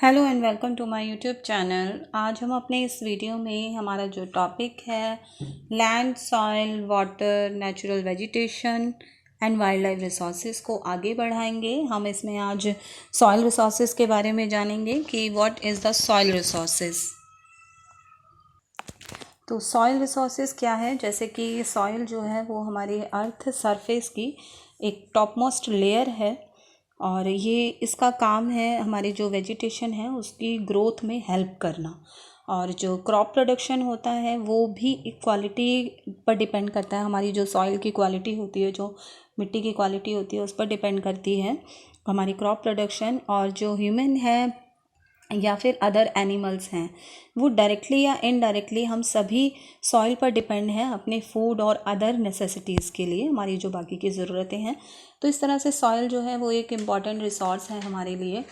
Hello and welcome to my YouTube channel. आज हम अपने इस वीडियो में हमारा जो टॉपिक है land, soil, water, natural vegetation and wild life resources को आगे बढ़ाएंगे। हम इसमें आज सॉइल रिसोर्सेज के बारे में जानेंगे कि what is the soil resources. तो सॉइल रिसोर्सेज क्या है, जैसे कि सॉइल जो है वो हमारी अर्थ सरफेस की एक टॉप मोस्ट लेयर है और ये इसका काम है हमारी जो वेजिटेशन है उसकी ग्रोथ में हेल्प करना। और जो क्रॉप प्रोडक्शन होता है वो भी एक क्वालिटी पर डिपेंड करता है। हमारी जो सॉइल की क्वालिटी होती है, जो मिट्टी की क्वालिटी होती है, उस पर डिपेंड करती है हमारी क्रॉप प्रोडक्शन। और जो ह्यूमन है या फिर अदर एनिमल्स हैं वो डायरेक्टली या इनडायरेक्टली हम सभी सॉइल पर डिपेंड हैं अपने फूड और अदर नेसेसिटीज़ के लिए, हमारी जो बाकी की ज़रूरतें हैं। तो इस तरह से सॉइल जो है वो एक इम्पॉर्टेंट रिसोर्स है हमारे लिए।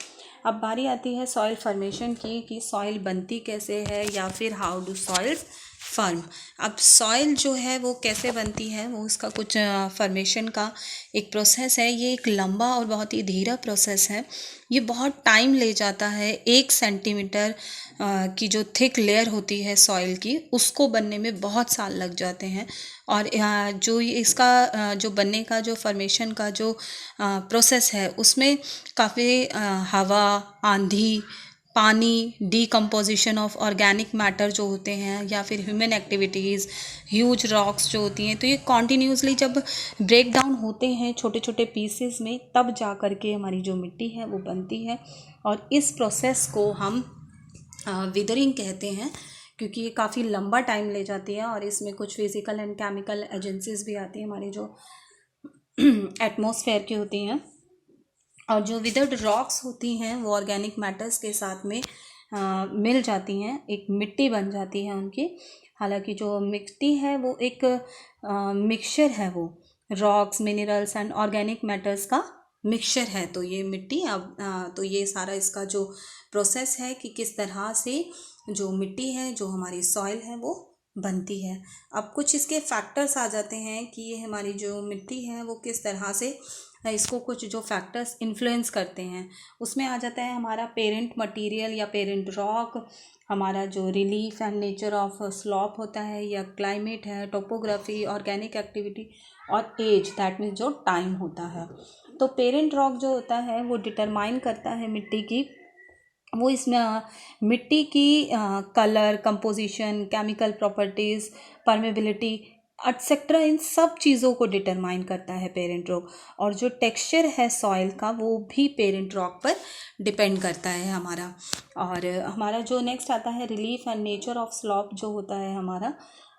अब बारी आती है सॉइल फॉर्मेशन की कि सॉइल बनती कैसे है या फिर हाउ डू सॉइल्स फर्म। अब सॉइल जो है वो कैसे बनती है, वो उसका कुछ फॉर्मेशन का एक प्रोसेस है। ये एक लंबा और बहुत ही धीरा प्रोसेस है। ये बहुत टाइम ले जाता है। 1 सेंटीमीटर की जो थिक लेयर होती है सॉइल की, उसको बनने में बहुत साल लग जाते हैं। और जो इसका जो बनने का जो फॉर्मेशन का जो प्रोसेस है उसमें काफ़ी हवा, आंधी, पानी, डीकम्पोजिशन ऑफ ऑर्गेनिक मैटर जो होते हैं या फिर ह्यूमन एक्टिविटीज़, ह्यूज रॉक्स जो होती हैं, तो ये कॉन्टीन्यूसली जब ब्रेक डाउन होते हैं छोटे छोटे पीसेस में, तब जा कर के हमारी जो मिट्टी है वो बनती है। और इस प्रोसेस को हम विदरिंग कहते हैं, क्योंकि ये काफ़ी लंबा टाइम ले जाती है और इसमें कुछ फिज़िकल एंड केमिकल एजेंसीज भी आती हैं हमारी जो एटमॉस्फेयर की होती हैं। और जो विदर्ड रॉक्स होती हैं वो ऑर्गेनिक मैटर्स के साथ में मिल जाती हैं, एक मिट्टी बन जाती है उनकी। हालांकि जो मिट्टी है वो एक मिक्सचर है, वो rocks, minerals and organic matters का मिक्सचर है। तो ये मिट्टी अब तो ये सारा इसका जो प्रोसेस है कि किस तरह से जो मिट्टी है, जो हमारी सॉइल है, वो बनती है। अब कुछ इसके फैक्टर्स आ जाते हैं कि ये हमारी जो मिट्टी है वो किस तरह से, इसको कुछ जो फैक्टर्स इन्फ्लुएंस करते हैं उसमें आ जाता है हमारा पेरेंट मटेरियल या पेरेंट रॉक, हमारा जो relief and nature of slope होता है, या क्लाइमेट है, टोपोग्राफी, ऑर्गेनिक एक्टिविटी और एज, दैट मीन्स जो टाइम होता है। तो पेरेंट रॉक जो होता है वो डिटरमाइन करता है मिट्टी की, वो इसमें मिट्टी की colour, composition, chemical properties, permeability etcetera, इन सब चीज़ों को डिटरमाइन करता है पेरेंट रॉक। और जो टेक्सचर है सॉइल का वो भी पेरेंट रॉक पर डिपेंड करता है हमारा। और हमारा जो नेक्स्ट आता है relief and nature of slope जो होता है हमारा,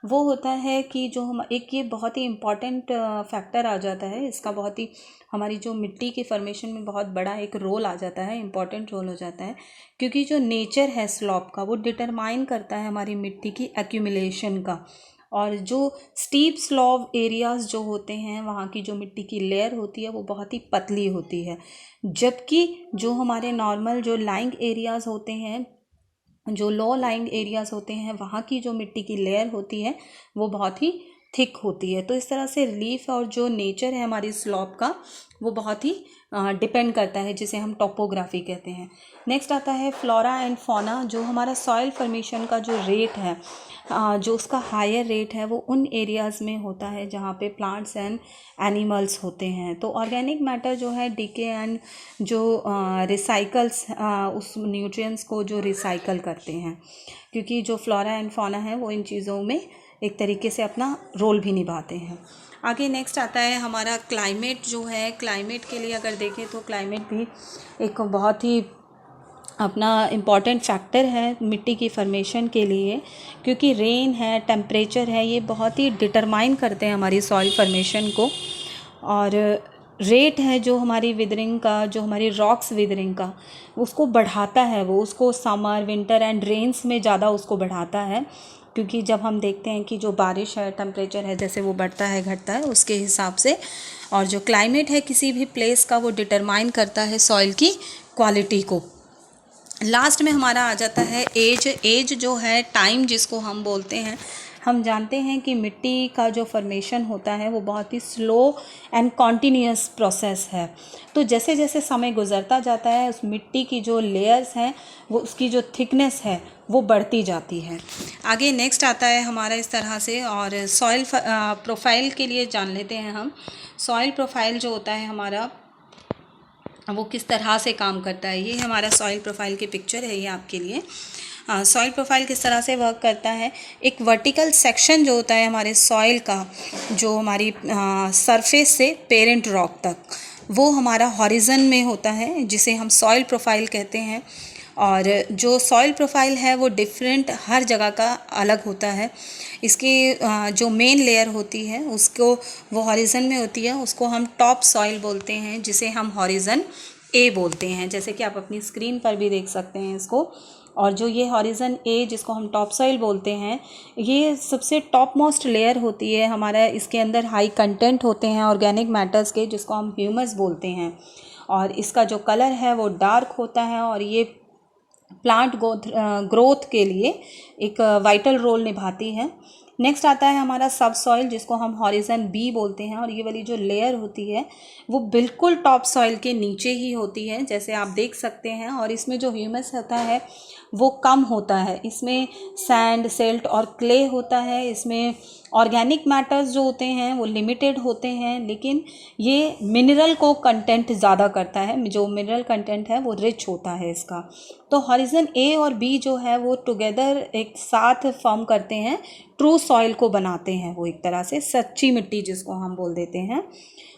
वो होता है कि जो हम एक, ये बहुत ही इम्पॉर्टेंट फैक्टर आ जाता है इसका, बहुत ही हमारी जो मिट्टी के फॉर्मेशन में बहुत बड़ा एक रोल आ जाता है, इम्पॉर्टेंट रोल हो जाता है। क्योंकि जो नेचर है स्लॉप का वो डिटरमाइन करता है हमारी मिट्टी की एक्यूमुलेशन का। और जो स्टीप स्लॉप एरियाज़ जो होते हैं वहाँ की जो मिट्टी की लेयर होती है वो बहुत ही पतली होती है, जबकि जो हमारे नॉर्मल जो लाइंग एरियाज़ होते हैं, जो लो लाइंग एरियाज़ होते हैं, वहाँ की जो मिट्टी की लेयर होती है वो बहुत ही थिक होती है। तो इस तरह से रिलीफ और जो नेचर है हमारी स्लॉप का वो बहुत ही डिपेंड करता है, जिसे हम टोपोग्राफी कहते हैं। नेक्स्ट आता है फ्लोरा एंड फौना। जो हमारा सॉइल फॉर्मेशन का जो रेट है, जो उसका हायर रेट है वो उन एरियाज़ में होता है जहाँ पे प्लांट्स एंड एनिमल्स होते हैं। तो ऑर्गेनिक मैटर जो है डीके एंड जो रिसाइकल्स उस न्यूट्रिएंट्स को जो रिसाइकल करते हैं, क्योंकि जो फ्लोरा एंड फौना है वो इन चीज़ों में एक तरीके से अपना रोल भी निभाते हैं। आगे नेक्स्ट आता है हमारा क्लाइमेट जो है। क्लाइमेट के लिए अगर देखें तो क्लाइमेट भी एक बहुत ही अपना इम्पॉर्टेंट फैक्टर है मिट्टी की फॉर्मेशन के लिए, क्योंकि रेन है, टेम्परेचर है, ये बहुत ही डिटरमाइन करते हैं हमारी सॉइल फॉर्मेशन को। और रेट है जो हमारी विदरिंग का, जो हमारी रॉक्स विदरिंग का, उसको बढ़ाता है, वो उसको समर, विंटर एंड रेन्स में ज़्यादा उसको बढ़ाता है। क्योंकि जब हम देखते हैं कि जो बारिश है, टेम्परेचर है, जैसे वो बढ़ता है घटता है उसके हिसाब से, और जो क्लाइमेट है किसी भी प्लेस का वो डिटरमाइन करता है सॉइल की क्वालिटी को। लास्ट में हमारा आ जाता है एज। एज जो है टाइम जिसको हम बोलते हैं, हम जानते हैं कि मिट्टी का जो फॉर्मेशन होता है वो बहुत ही स्लो एंड कॉन्टीन्यूअस प्रोसेस है। तो जैसे जैसे समय गुजरता जाता है उस मिट्टी की जो लेयर्स हैं वो उसकी जो थिकनेस है वो बढ़ती जाती है। आगे नेक्स्ट आता है हमारा इस तरह से, और सॉइल प्रोफाइल के लिए जान लेते हैं हम। सॉइल प्रोफाइल जो होता है हमारा वो किस तरह से काम करता है। ये हमारा सॉइल प्रोफाइल की पिक्चर है ये आपके लिए। सॉइल प्रोफाइल किस तरह से वर्क करता है, एक वर्टिकल सेक्शन जो होता है हमारे सॉइल का, जो हमारी सरफेस से पेरेंट रॉक तक, वो हमारा हॉरिजन में होता है, जिसे हम सॉइल प्रोफाइल कहते हैं। और जो सॉइल प्रोफाइल है वो डिफरेंट हर जगह का अलग होता है। इसकी जो मेन लेयर होती है उसको वो हॉरिजन में होती है, उसको हम टॉप सॉइल बोलते हैं, जिसे हम हॉरिजन ए बोलते हैं, जैसे कि आप अपनी स्क्रीन पर भी देख सकते हैं इसको। और जो ये हॉरिजन ए जिसको हम टॉप सॉइल बोलते हैं, ये सबसे टॉप मोस्ट लेयर होती है हमारा। इसके अंदर हाई कंटेंट होते हैं ऑर्गेनिक मैटर्स के, जिसको हम ह्यूमस बोलते हैं। और इसका जो कलर है वो डार्क होता है, और ये प्लांट ग्रोथ के लिए एक वाइटल रोल निभाती है। नेक्स्ट आता है हमारा सब सॉइल, जिसको हम हॉरिजन बी बोलते हैं। और ये वाली जो लेयर होती है वो बिल्कुल टॉप सॉइल के नीचे ही होती है, जैसे आप देख सकते हैं। और इसमें जो ह्यूमस होता है वो कम होता है, इसमें सैंड, सिल्ट और क्ले होता है। इसमें ऑर्गेनिक मैटर्स जो होते हैं वो लिमिटेड होते हैं, लेकिन ये मिनरल को कंटेंट ज़्यादा करता है, जो मिनरल कंटेंट है वो रिच होता है इसका। तो हॉरिजन ए और बी जो है वो टुगेदर एक साथ फॉर्म करते हैं, ट्रू सॉइल को बनाते हैं, वो एक तरह से सच्ची मिट्टी जिसको हम बोल देते हैं।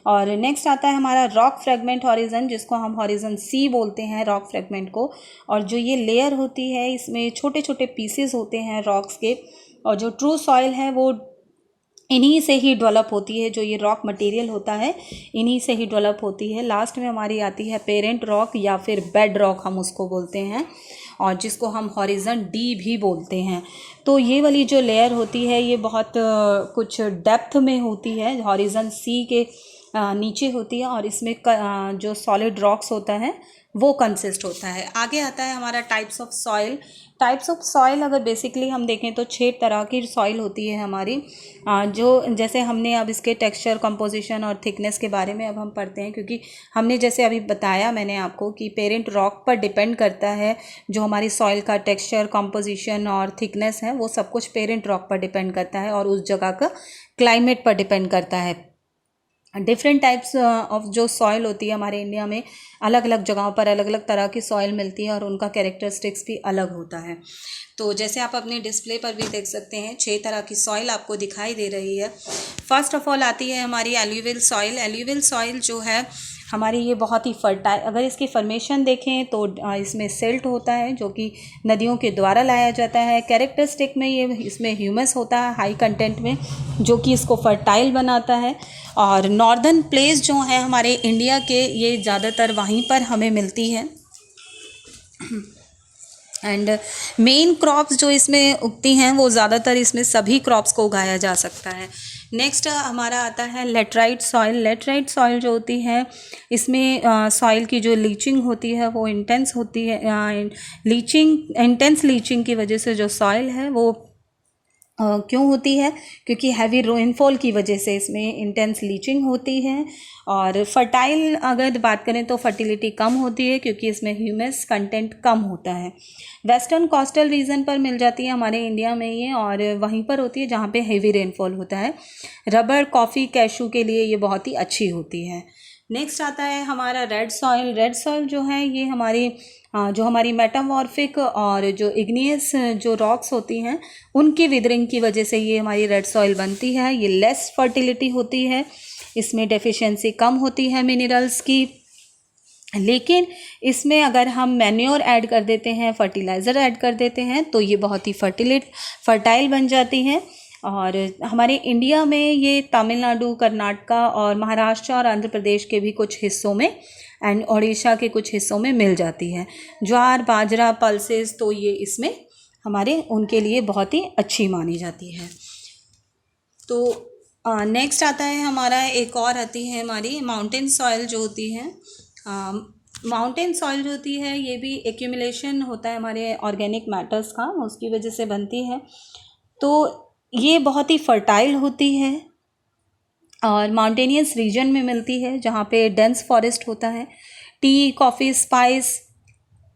और नेक्स्ट आता है हमारा रॉक फ्रेगमेंट हॉरिजन, जिसको हम हॉरिजन सी बोलते हैं, रॉक फ्रेगमेंट को। और जो ये लेयर होती है इसमें छोटे छोटे पीसेस होते हैं रॉक्स के, और जो ट्रू सॉइल है वो इन्हीं से ही डेवलप होती है। जो ये रॉक मटेरियल होता है इन्हीं से ही डेवलप होती है। लास्ट में हमारी आती है पेरेंट रॉक या फिर बेड रॉक हम उसको बोलते हैं, और जिसको हम हॉरिजन डी भी बोलते हैं। तो ये वाली जो लेयर होती है ये बहुत कुछ डेप्थ में होती है, हॉरिजन सी के नीचे होती है, और इसमें जो सॉलिड रॉक्स होता है वो कंसिस्ट होता है। आगे आता है हमारा types of soil. Types of soil अगर बेसिकली हम देखें तो 6 तरह की सॉइल होती है हमारी, जो जैसे हमने अब इसके टेक्सचर, कंपोजिशन और थिकनेस के बारे में अब हम पढ़ते हैं, क्योंकि हमने जैसे अभी बताया मैंने आपको कि पेरेंट रॉक पर डिपेंड करता है जो हमारी सॉइल का टेक्सचर, कंपोजिशन और थिकनेस है, वो सब कुछ पेरेंट रॉक पर डिपेंड करता है, और उस जगह का क्लाइमेट पर डिपेंड करता है। डिफरेंट टाइप्स ऑफ जो सॉइल होती है हमारे इंडिया में, अलग अलग जगहों पर अलग अलग तरह की सॉइल मिलती है, और उनका कैरेक्टरिस्टिक्स भी अलग होता है। तो जैसे आप अपने डिस्प्ले पर भी देख सकते हैं 6 तरह की सॉइल आपको दिखाई दे रही है। फर्स्ट ऑफ ऑल आती है हमारी एल्यूवियल सॉइल। एल्यूवियल सॉइल जो है हमारी ये बहुत ही फर्टाइल, अगर इसकी फॉर्मेशन देखें तो इसमें सिल्ट होता है जो कि नदियों के द्वारा लाया जाता है। कैरेक्टरिस्टिक में ये इसमें ह्यूमस होता है हाई कंटेंट में, जो कि इसको फर्टाइल बनाता है। और नॉर्दर्न प्लेस जो है हमारे इंडिया के, ये ज़्यादातर वहीं पर हमें मिलती है। एंड मेन क्रॉप्स जो इसमें उगती हैं वो ज़्यादातर इसमें सभी क्रॉप्स को उगाया जा सकता है। नेक्स्ट हमारा आता है लेटराइट सॉइल। लेटराइट सॉइल जो होती है इसमें सॉइल की जो लीचिंग होती है वो इंटेंस होती है। इंटेंस लीचिंग की वजह से जो सॉइल है वो क्यों होती है, क्योंकि हैवी रेनफॉल की वजह से इसमें इंटेंस लीचिंग होती है। और फर्टाइल अगर बात करें तो फर्टिलिटी कम होती है, क्योंकि इसमें ह्यूमस कंटेंट कम होता है। वेस्टर्न कोस्टल रीजन पर मिल जाती है हमारे इंडिया में ये, और वहीं पर होती है जहाँ पे हेवी रेनफॉल होता है। रबर, कॉफ़ी, कैशू के लिए ये बहुत ही अच्छी होती है। नेक्स्ट आता है हमारा रेड सॉइल। रेड सॉइल जो है ये हमारी मेटामॉर्फिक और जो इग्नियस जो रॉक्स होती हैं उनकी विदरिंग की वजह से ये हमारी रेड सॉइल बनती है। ये लेस फर्टिलिटी होती है, इसमें डेफिशिएंसी कम होती है मिनरल्स की, लेकिन इसमें अगर हम मैन्योर ऐड कर देते हैं, फर्टिलाइज़र ऐड कर देते हैं तो ये बहुत ही फर्टाइल बन जाती है। और हमारे इंडिया में ये तमिलनाडु, कर्नाटका और महाराष्ट्र और आंध्र प्रदेश के भी कुछ हिस्सों में एंड उड़ीसा के कुछ हिस्सों में मिल जाती है। ज्वार, बाजरा, पल्सेस, तो ये इसमें हमारे उनके लिए बहुत ही अच्छी मानी जाती है। तो नेक्स्ट आता है हमारा, एक और आती है हमारी माउंटेन सॉइल जो होती है। माउंटेन सॉइल जो होती है ये भी एक्यूमुलेशन होता है हमारे ऑर्गेनिक मैटर्स का, उसकी वजह से बनती है। तो ये बहुत ही फर्टाइल होती है और माउंटेनियस रीजन में मिलती है जहाँ पे डेंस फॉरेस्ट होता है। टी, कॉफ़ी, स्पाइस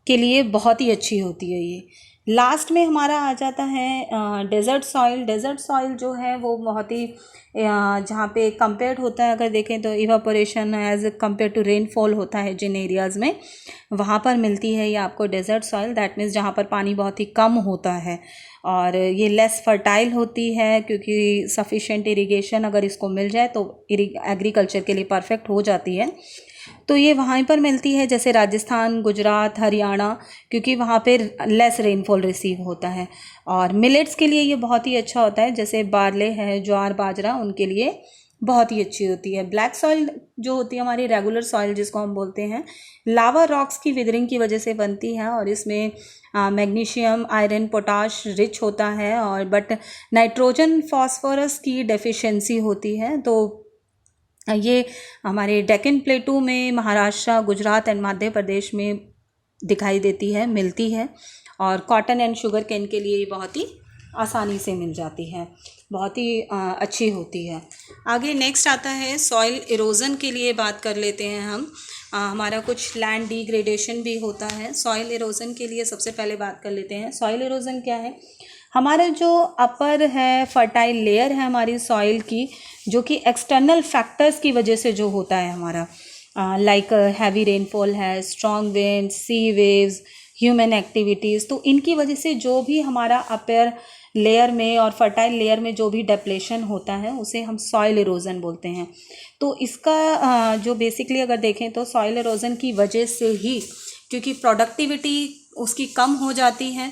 के लिए बहुत ही अच्छी होती है ये। लास्ट में हमारा आ जाता है डेज़र्ट सॉइल। डेज़र्ट सॉइल जो है वो बहुत ही जहाँ पे कंपेयर्ड होता है, अगर देखें तो evaporation as compare to rainfall होता है जिन एरियाज़ में, वहाँ पर मिलती है ये आपको डेज़र्ट सॉइल। दैट मीन्स जहाँ पर पानी बहुत ही कम होता है और ये लेस फर्टाइल होती है क्योंकि सफिशेंट इरिगेशन अगर इसको मिल जाए तो एग्रीकल्चर के लिए परफेक्ट हो जाती है। तो ये वहाँ पर मिलती है जैसे राजस्थान, गुजरात, हरियाणा, क्योंकि वहाँ पे लेस रेनफॉल रिसीव होता है। और मिलेट्स के लिए ये बहुत ही अच्छा होता है, जैसे बारले है, ज्वार, बाजरा, उनके लिए बहुत ही अच्छी होती है। ब्लैक सॉइल जो होती है हमारी रेगुलर सॉइल जिसको हम बोलते हैं, लावा रॉक्स की विदरिंग की वजह से बनती है और इसमें मैग्नीशियम, आयरन, पोटाश रिच होता है और बट नाइट्रोजन, फॉस्फोरस की डेफिशिएंसी होती है। तो ये हमारे डेक्कन प्लेटू में, महाराष्ट्र, गुजरात एंड मध्य प्रदेश में दिखाई देती है, मिलती है। और कॉटन एंड शुगर केन के लिए ये बहुत ही आसानी से मिल जाती है, बहुत ही अच्छी होती है। आगे नेक्स्ट आता है सॉइल इरोज़न के लिए बात कर लेते हैं हम। हमारा कुछ लैंड डिग्रेडेशन भी होता है। सॉइल इरोज़न के लिए सबसे पहले बात कर लेते हैं। सॉइल इरोज़न क्या है? हमारा जो अपर है फर्टाइल लेयर है हमारी सॉइल की, जो कि एक्सटर्नल फैक्टर्स की वजह से जो होता है हमारा, लाइक हैवी रेनफॉल है, स्ट्रॉन्ग विंड, सी वेव्स, ह्यूमन एक्टिविटीज़, तो इनकी वजह से जो भी हमारा अपर लेयर में और फर्टाइल लेयर में जो भी डेप्लेशन होता है उसे हम सॉइल इरोज़न बोलते हैं। तो इसका जो बेसिकली अगर देखें तो सॉइल इरोज़न की वजह से ही, क्योंकि प्रोडक्टिविटी उसकी कम हो जाती है,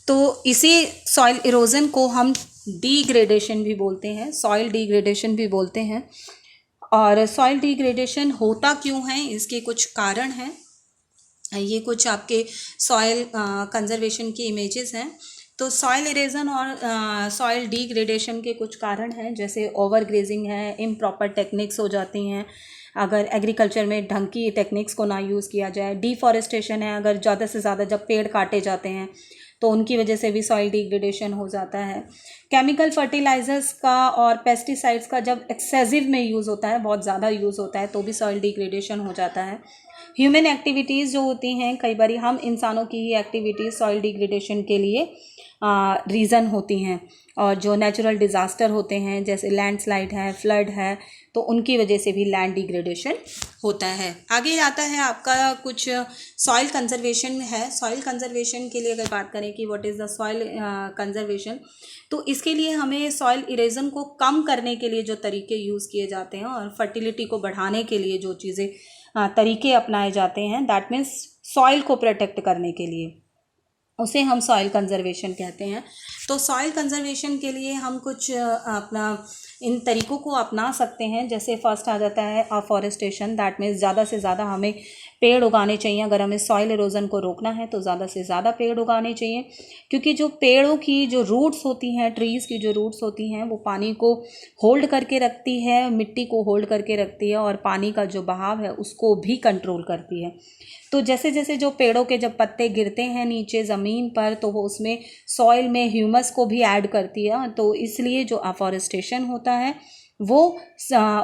तो इसी सॉइल इरोज़न को हम डिग्रेडेशन भी बोलते हैं, सॉइल डिग्रेडेशन भी बोलते हैं। और सॉइल डिग्रेडेशन होता क्यों है, इसके कुछ कारण हैं। ये कुछ आपके सॉइल कंजर्वेशन की इमेजेस हैं। तो सॉइल इरोज़न और सॉइल डिग्रेडेशन के कुछ कारण हैं, जैसे ओवर ग्रेजिंग है, इम्प्रॉपर टेक्निक्स हो जाती हैं अगर एग्रीकल्चर में ढंग की टेक्निक्स को ना यूज़ किया जाए। डिफॉरेस्टेशन है, अगर ज़्यादा से ज़्यादा जब पेड़ काटे जाते हैं तो उनकी वजह से भी सॉइल डिग्रेडेशन हो जाता है। केमिकल फर्टिलाइजर्स का और पेस्टिसाइड्स का जब एक्सेसिव में यूज़ होता है, बहुत ज़्यादा यूज़ होता है, तो भी सॉइल डिग्रेडेशन हो जाता है। ह्यूमन एक्टिविटीज़ जो होती हैं, कई बार हम इंसानों की ही एक्टिविटीज़ सॉइल डिग्रेडेशन के लिए रीज़न होती हैं। और जो नेचुरल डिज़ास्टर होते हैं जैसे लैंडस्लाइड है, फ्लड है, तो उनकी वजह से भी लैंड डिग्रेडेशन होता है। आगे आता है आपका कुछ सॉइल कंजर्वेशन है। सॉइल कंजर्वेशन के लिए अगर बात करें कि what is the soil conservation, तो इसके लिए हमें सॉइल इरोजन को कम करने के लिए जो तरीके यूज़ किए जाते हैं और फर्टिलिटी को बढ़ाने के लिए जो चीज़ें तरीके अपनाए जाते हैं, दैट मीन्स सॉइल को प्रोटेक्ट करने के लिए, उसे हम सॉइल कंजर्वेशन कहते हैं। तो सॉइल कंजर्वेशन के लिए हम कुछ अपना इन तरीक़ों को अपना सकते हैं। जैसे फर्स्ट आ जाता है अफॉरेस्टेशन, दैट मीन्स ज़्यादा से ज़्यादा हमें पेड़ उगाने चाहिए। अगर हमें सॉइल इरोजन को रोकना है तो ज़्यादा से ज़्यादा पेड़ उगाने चाहिए, क्योंकि जो पेड़ों की जो रूट्स होती हैं, ट्रीज़ की जो रूट्स होती हैं, वो पानी को होल्ड करके रखती है, मिट्टी को होल्ड करके रखती है और पानी का जो बहाव है उसको भी कंट्रोल करती है। तो जैसे जैसे जो पेड़ों के जब पत्ते गिरते हैं नीचे ज़मीन पर, तो वो उसमें सॉइल में ह्यूमस को भी ऐड करती है। तो इसलिए जो अफॉरेस्टेशन होता है वो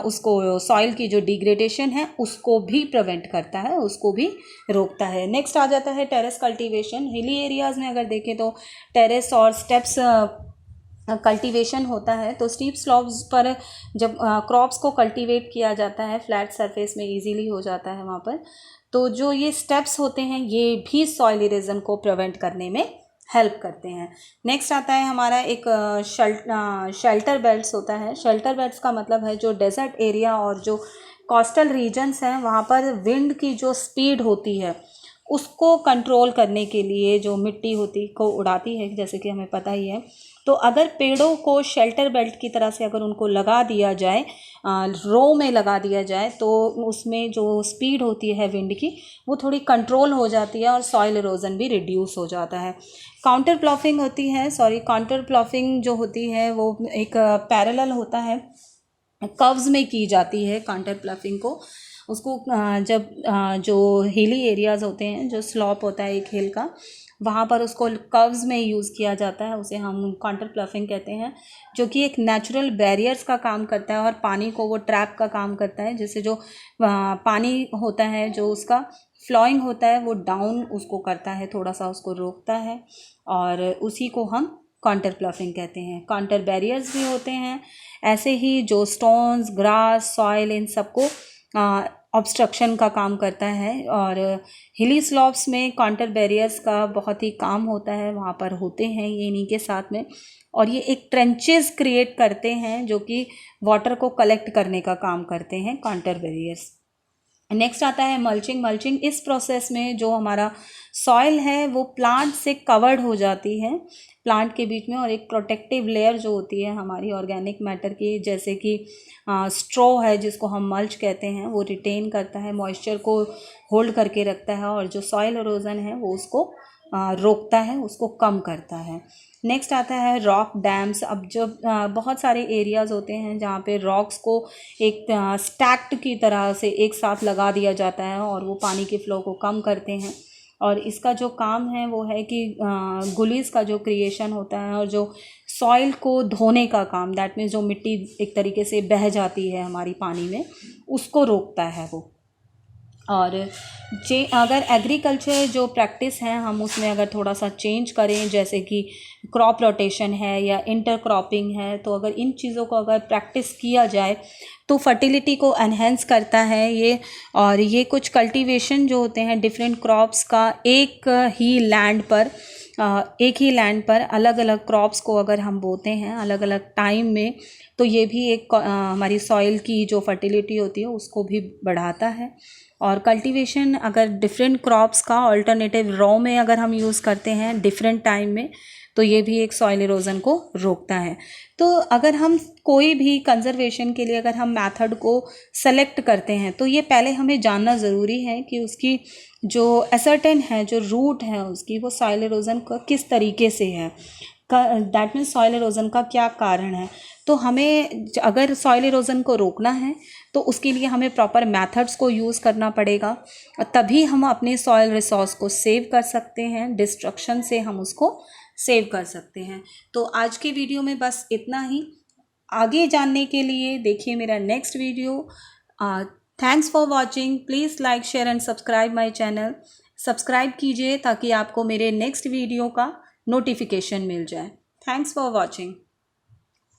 उसको सॉइल की जो डिग्रेडेशन है उसको भी प्रिवेंट करता है, उसको भी रोकता है। नेक्स्ट आ जाता है टेरेस कल्टीवेशन। हिली एरियाज़ में अगर देखें तो टेरेस और स्टेप्स कल्टीवेशन होता है। तो स्टीप स्लॉप्स पर जब क्रॉप्स को कल्टीवेट किया जाता है, फ्लैट सरफेस में इजीली हो जाता है वहाँ पर, तो जो ये स्टेप्स होते हैं ये भी सॉइल इरोजन को प्रिवेंट करने में हेल्प करते हैं। नेक्स्ट आता है हमारा एक शेल्टर बेल्ट्स होता है। शेल्टर बेल्ट्स का मतलब है जो डेजर्ट एरिया और जो कोस्टल रीजन्स हैं वहाँ पर विंड की जो स्पीड होती है उसको कंट्रोल करने के लिए जो मिट्टी होती को उड़ाती है, जैसे कि हमें पता ही है। तो अगर पेड़ों को शेल्टर बेल्ट की तरह से अगर उनको लगा दिया जाए, रो में लगा दिया जाए, तो उसमें जो स्पीड होती है विंड की वो थोड़ी कंट्रोल हो जाती है और सॉइल इरोजन भी रिड्यूस हो जाता है। काउंटर प्लॉफिंग होती है, काउंटर प्लॉफिंग जो होती है वो एक पैरेलल होता है, कर्व्स में की जाती है काउंटर प्लॉफिंग को। उसको जब जो हिली एरियाज़ होते हैं, जो स्लॉप होता है एक हिल का, वहाँ पर उसको कर्व्स में यूज़ किया जाता है, उसे हम कांटर प्लफिंग कहते हैं, जो कि एक नेचुरल बैरियर्स का काम करता है और पानी को वो ट्रैप का काम करता है, जिससे जो पानी होता है जो उसका फ्लोइंग होता है वो डाउन उसको करता है, थोड़ा सा उसको रोकता है, और उसी को हम कांटर प्लफिंग कहते हैं। कांटर बैरियर्स भी होते हैं, ऐसे ही जो स्टोन्स, ग्रास, सॉइल, इन सबको ऑब्स्ट्रक्शन का काम करता है। और हिली स्लॉप्स में काउंटर बैरियर्स का बहुत ही काम होता है, वहाँ पर होते हैं ये इन्हीं के साथ में, और ये एक ट्रेंचेस क्रिएट करते हैं जो कि वाटर को कलेक्ट करने का काम करते हैं काउंटर बैरियर्स। नेक्स्ट आता है मल्चिंग। मल्चिंग इस प्रोसेस में जो हमारा सॉइल है वो प्लांट से कवर्ड हो जाती है, प्लांट के बीच में, और एक प्रोटेक्टिव लेयर जो होती है हमारी ऑर्गेनिक मैटर की, जैसे कि स्ट्रॉ है जिसको हम मल्च कहते हैं, वो रिटेन करता है, मॉइस्चर को होल्ड करके रखता है, और जो सॉइल एरोजन है वो उसको रोकता है, उसको कम करता है। नेक्स्ट आता है रॉक डैम्स। अब जो बहुत सारे एरियाज़ होते हैं जहाँ पे रॉक्स को एक स्टैक्ड की तरह से एक साथ लगा दिया जाता है और वो पानी के फ्लो को कम करते हैं, और इसका जो काम है वो है कि गुलीज का जो क्रिएशन होता है और जो सॉइल को धोने का काम, दैट मीन्स जो मिट्टी एक तरीके से बह जाती है हमारी पानी में, उसको रोकता है वो। और अगर एग्रीकल्चर जो प्रैक्टिस है हम उसमें अगर थोड़ा सा चेंज करें, जैसे कि क्रॉप रोटेशन है या इंटर क्रॉपिंग है, तो अगर इन चीज़ों को अगर प्रैक्टिस किया जाए तो फर्टिलिटी को एनहेंस करता है ये। और ये कुछ कल्टीवेशन जो होते हैं डिफरेंट क्रॉप्स का एक ही लैंड पर अलग अलग क्रॉप्स को अगर हम बोते हैं अलग अलग टाइम में, तो ये भी एक हमारी सॉइल की जो फर्टिलिटी होती है उसको भी बढ़ाता है। और कल्टीवेशन अगर डिफरेंट क्रॉप्स का ऑल्टरनेटिव रॉ में अगर हम यूज़ करते हैं डिफरेंट टाइम में, तो ये भी एक सॉइल इरोजन को रोकता है। तो अगर हम कोई भी कंजर्वेशन के लिए अगर हम मेथड को सेलेक्ट करते हैं तो ये पहले हमें जानना ज़रूरी है कि उसकी जो असर्टेन है, जो रूट है उसकी, वो सॉइल इरोजन का किस तरीके से है, दैट मीन्स सॉइल इरोजन का क्या कारण है। तो हमें अगर सॉइल इरोजन को रोकना है तो उसके लिए हमें प्रॉपर मेथड्स को यूज़ करना पड़ेगा, और तभी हम अपने सॉइल रिसोर्स को सेव कर सकते हैं, डिस्ट्रक्शन से हम उसको सेव कर सकते हैं। तो आज की वीडियो में बस इतना ही। आगे जानने के लिए देखिए मेरा next video. Thanks for watching. Please like, share and subscribe my channel. Subscribe कीजिए ताकि आपको मेरे नेक्स्ट वीडियो का नोटिफिकेशन मिल जाए। Thanks for watching.